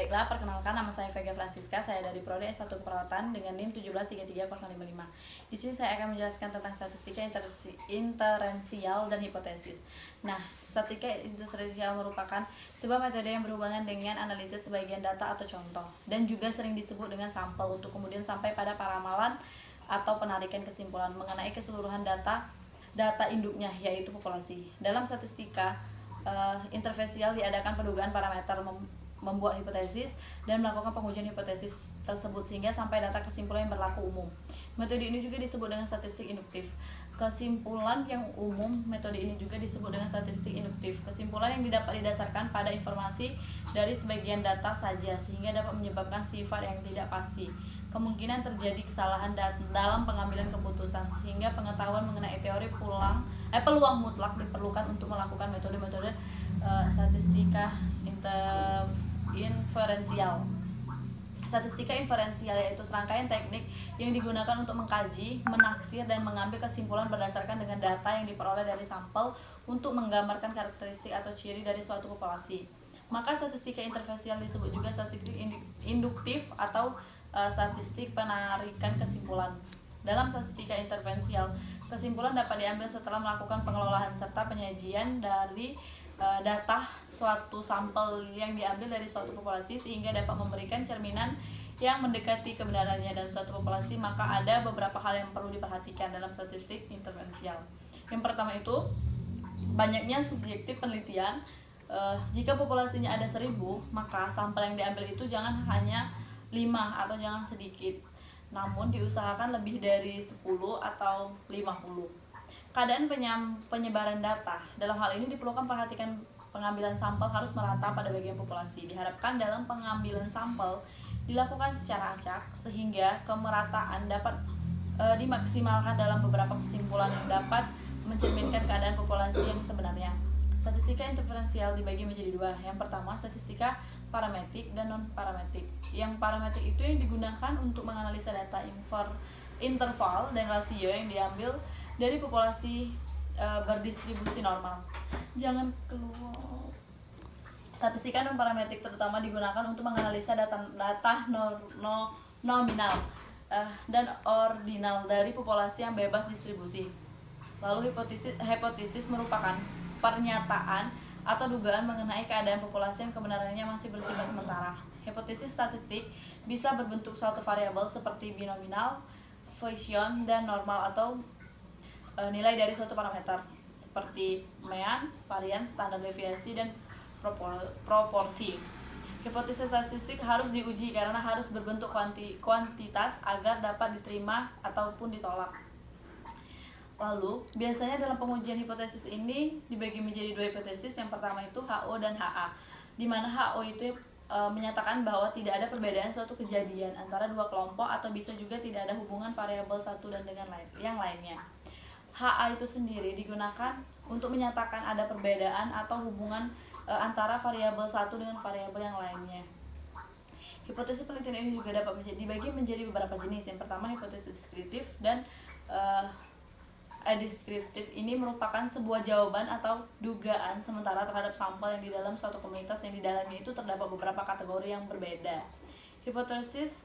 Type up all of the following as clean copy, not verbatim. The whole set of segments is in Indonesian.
Baiklah, perkenalkan nama saya Vega Francisca, saya dari Prodi S1 Keperawatan dengan NIM 1733055. Di sini saya akan menjelaskan tentang statistika inferensial dan hipotesis. Nah, statistika inferensial merupakan sebuah metode yang berhubungan dengan analisis sebagian data atau contoh, dan juga sering disebut dengan sampel untuk kemudian sampai pada paramalan atau penarikan kesimpulan mengenai keseluruhan data induknya, yaitu populasi. Dalam statistika intervensial diadakan pendugaan parameter, membuat hipotesis, dan melakukan pengujian hipotesis tersebut sehingga sampai data kesimpulan yang berlaku umum. Metode ini juga disebut dengan statistik induktif. Kesimpulan yang umum, metode ini juga disebut dengan statistik induktif. Kesimpulan yang didapat didasarkan pada informasi dari sebagian data saja sehingga dapat menyebabkan sifat yang tidak pasti. Kemungkinan terjadi kesalahan dalam pengambilan keputusan sehingga pengetahuan mengenai teori peluang mutlak diperlukan untuk melakukan metode-metode statistika inferensial. Statistika inferensial yaitu serangkaian teknik yang digunakan untuk mengkaji, menaksir, dan mengambil kesimpulan berdasarkan dengan data yang diperoleh dari sampel untuk menggambarkan karakteristik atau ciri dari suatu populasi. Maka statistika inferensial disebut juga statistik induktif atau statistik penarikan kesimpulan. Dalam statistika intervensial, kesimpulan dapat diambil setelah melakukan pengelolaan serta penyajian dari data suatu sampel yang diambil dari suatu populasi sehingga dapat memberikan cerminan yang mendekati kebenarannya dan suatu populasi. Maka ada beberapa hal yang perlu diperhatikan dalam statistik intervensial. Yang pertama itu banyaknya subjektif penelitian. Jika populasinya ada 1000, maka sampel yang diambil itu jangan hanya 5 atau jangan sedikit, namun diusahakan lebih dari 10 atau 50. Keadaan penyebaran data. Dalam hal ini diperlukan perhatikan pengambilan sampel harus merata pada bagian populasi. Diharapkan dalam pengambilan sampel dilakukan secara acak sehingga kemerataan dapat dimaksimalkan dalam beberapa kesimpulan yang dapat mencerminkan keadaan populasi yang sebenarnya. Statistika interferensial dibagi menjadi dua. Yang pertama, statistika parametrik dan non-parametrik. Yang parametrik itu yang digunakan untuk menganalisa data interval dan rasio yang diambil dari populasi berdistribusi normal. Jangan keluar. Statistika non-parametrik terutama digunakan untuk menganalisa data nominal dan ordinal dari populasi yang bebas distribusi. Lalu hipotesis merupakan pernyataan atau dugaan mengenai keadaan populasi yang kebenarannya masih bersifat sementara. Hipotesis statistik bisa berbentuk suatu variabel seperti binominal, Bayesian, dan normal atau nilai dari suatu parameter seperti mean, varian, standar deviasi, dan proporsi. Hipotesis statistik harus diuji karena harus berbentuk kuantitas agar dapat diterima ataupun ditolak. Lalu, biasanya dalam pengujian hipotesis ini dibagi menjadi dua hipotesis. Yang pertama itu HO dan HA, di mana HO itu menyatakan bahwa tidak ada perbedaan suatu kejadian antara dua kelompok atau bisa juga tidak ada hubungan variabel satu dan dengan yang lainnya. HA itu sendiri digunakan untuk menyatakan ada perbedaan atau hubungan antara variabel satu dengan variabel yang lainnya. Hipotesis penelitian ini juga dapat dibagi menjadi beberapa jenis. Yang pertama, hipotesis deskriptif dan deskriptif ini merupakan sebuah jawaban atau dugaan sementara terhadap sampel yang di dalam suatu komunitas yang di dalamnya itu terdapat beberapa kategori yang berbeda. Hipotesis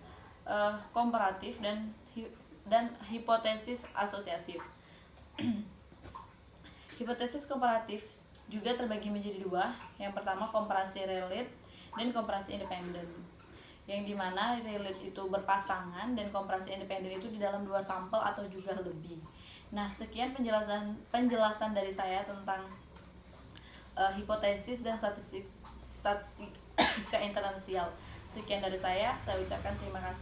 komparatif dan hipotesis asosiatif. Hipotesis komparatif juga terbagi menjadi dua. Yang pertama, komparasi relate dan komparasi independen, yang dimana relate itu berpasangan dan komparasi independen itu di dalam dua sampel atau juga lebih. Nah, sekian penjelasan dari saya tentang hipotesis dan statistika intervensial. Sekian dari saya ucapkan terima kasih.